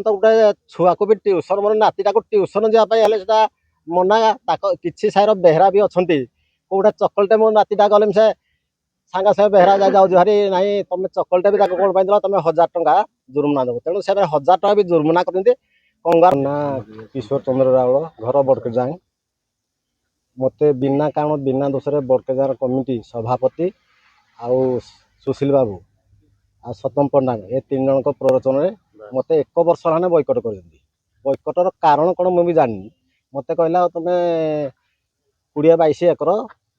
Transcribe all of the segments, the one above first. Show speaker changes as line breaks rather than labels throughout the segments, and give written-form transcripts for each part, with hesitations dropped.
ତ ଗୋଟେ ଛୁଆକୁ ବି ଟ୍ୟୁସନ ମୋର ନାତିଟାକୁ ଟ୍ୟୁସନ ଯିବା ପାଇଁ ହେଲେ ସେଟା ମନା। କିଛି ସାହିର ବେହେରା ବି ଅଛନ୍ତି। କୋଉଟା ଚକଲଟେ ମୋ ନାତିଟା ଗଲେ ସେ ସାଙ୍ଗେ ସାଙ୍ଗେ ବେହେରା ଯାଉଛି ଭାରି ନାହିଁ ତମେ ଚକଲଟେ ବି ତାକୁ କଣ ପାଇଁ ଦେଲ ତମେ 1000 ଟଙ୍କା ଜୁର୍ମନା ଦେବ। ତେଣୁ ସେ 1000 ଟଙ୍କା ବି ଜୁର୍ମନା କରିଛନ୍ତି। କଙ୍ଗାର ନା କିଶୋର ଚନ୍ଦ୍ର ରାଉଳ ଘର ବଡ଼କେଜାং। ମତେ ବିନା କାରଣ ବିନା ଦୋଷରେ ବଡ଼କେଜାଂ କମିଟି ସଭାପତି ଆଉ ସୁଶୀଲ ବାବୁ ଆଉ ସତମ ପଣ୍ଡା ଏ 3 ଜଣଙ୍କ ପ୍ରରୋଚନରେ ମତେ 1 ବର୍ଷ ହେଲାଣି ବୟକଟ କରିଛନ୍ତି। ବୟକଟର କାରଣ କ'ଣ ମୁଁ ବି ଜାଣିନି। ମତେ କହିଲା ତମେ 20-22 ଏକର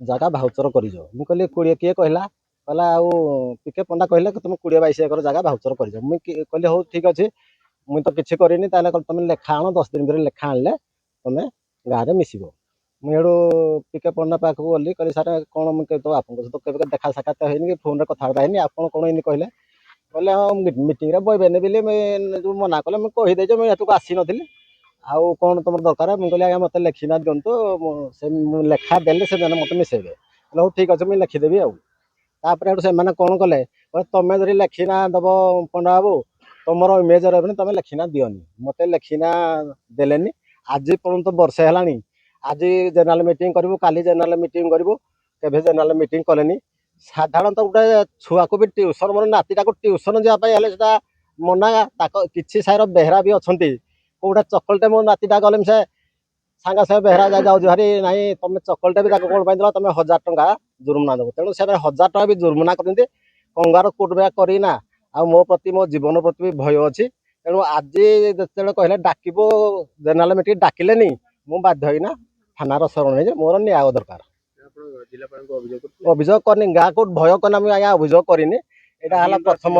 ଜାଗା ଭାଉଚର କରିଯାଅ। ମୁଁ କହିଲି 20 କିଏ କହିଲା? କହିଲା ଆଉ ପିକେ ପଣ୍ଡା କହିଲେ ତମେ 20-22 ଏକର ଜାଗା ଭାଉଚର କରିଯାଅ। ମୁଁ କହିଲି ହଉ ଠିକ୍ ଅଛି, ମୁଇଁ ତ କିଛି କରିନି। ତାହେଲେ ତମେ ଲେଖା ଆଣ, 10 ଦିନ ଭିତରେ ଲେଖା ଆଣିଲେ ତମେ ଗାଁରେ ମିଶିବ। ମୁଁ ଏଠୁ ପିକେ ପଣ୍ଡା ପାଖକୁ ଗଲି, କହିଲି ସାର୍ କ'ଣ ମୁଁ ତ ଆପଣଙ୍କ ସହିତ କେବେ ଦେଖା ସାକ୍ଷାତ ହେଇନି କି ଫୋନ୍ରେ କଥାବାର୍ତ୍ତା ହେଇନି, ଆପଣ କ'ଣ ଏମିତି କହିଲେ? କହିଲେ ହଁ ମିଟିଂରେ ବହିବେନି ବୋଲି ଯେଉଁ ମନା କଲେ ମୁଁ କହିଦେଇଛି, ମୁଁ ଏଠକୁ ଆସିନଥିଲି। ଆଉ କ'ଣ ତୁମର ଦରକାର? ମୁଁ କହିଲି ଆଜ୍ଞା ମୋତେ ଲେଖିନା ଦିଅନ୍ତୁ, ସେ ମୁଁ ଲେଖା ଦେଲେ ସେମାନେ ମୋତେ ମିଶେଇବେ। କହିଲେ ହଉ ଠିକ୍ ଅଛି ମୁଁ ଲେଖିଦେବି ଆଉ। ତାପରେ ଏଠୁ ସେମାନେ କ'ଣ କଲେ, ତମେ ଯଦି ଲେଖିନା ଦେବ ପଣ୍ଡା ବାବୁ ତମର ଇମେଜ୍ ରହିବନି, ତମେ ଲେଖିନା ଦିଅନି। ମୋତେ ଲେଖିନା ଦେଲେନି। ଆଜି ପର୍ଯ୍ୟନ୍ତ ବର୍ଷେ ହେଲାଣି। ଆଜି ଜେନେରାଲ ମିଟିଂ କରିବୁ, କାଲି ଜେନେରାଲ ମିଟିଂ କରିବୁ, କେବେ ଜେନେରାଲ ମିଟିଂ କଲେନି। ସାଧାରଣତଃ ଗୋଟେ ଛୁଆକୁ ବି ଟ୍ୟୁସନ ମୋର ନାତିଟାକୁ ଟ୍ୟୁସନ ଯିବା ପାଇଁ ହେଲେ ସେଟା ମନା। କିଛି ସାହିର ବେହେରା ବି ଅଛନ୍ତି। କୋଉଟା ଚକଲଟେ ମୋ ନାତିଟା ଗଲେ ସେ ସାଙ୍ଗେ ସାଙ୍ଗେ ବେହେରା ଯାଉଛି ଭାରି ନାହିଁ ତମେ ଚକଲଟେ ବି ତାକୁ କଣ ପାଇଁ ଦେଲ ତମେ 1000 ଟଙ୍କା ଜୁର୍ମନା ଦେବ। ତେଣୁ ସେ 1000 ଟଙ୍କା ବି ଜୁର୍ମନା କରିଛନ୍ତି। କଙ୍ଗାର କୋର୍ଟ କରିନା ଆଉ ମୋ ପ୍ରତି ମୋ ଜୀବନ ପ୍ରତି ବି ଭୟ ଅଛି। ତେଣୁ ଆଜି ଯେତେବେଳେ କହିଲେ ଡାକିବ ଜେନେରାଲ ମିଟିଂ ଡାକିଲେନି, ମୁଁ ବାଧ୍ୟ ହେଇନା ଥାନାର ଶରଣ ନେଇଛି। ମୋର ନ୍ୟାୟ ଦରକାର। ଅଭିଯୋଗ କରିନି, ଗାଁକୁ ଭୟ କରିନା ମୁଁ ଆଜ୍ଞା ଅଭିଯୋଗ କରିନି। ଏଇଟା ହେଲା ପ୍ରଥମ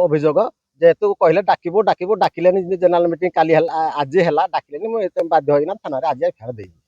ଅଭିଯୋଗ। ଯେହେତୁ କହିଲେ ଡାକିବୁ ଡାକିଲେନି ଜେନେରାଲ ମିଟିଂ କାଲି ହେଲା, ଆଜି ହେଲା ଡାକିଲେନି। ମୁଁ ବାଧ୍ୟ ହେଇକିନା ଥାନାରେ ଆଜି ଏଫଆଇଆର ଦେଇଛି।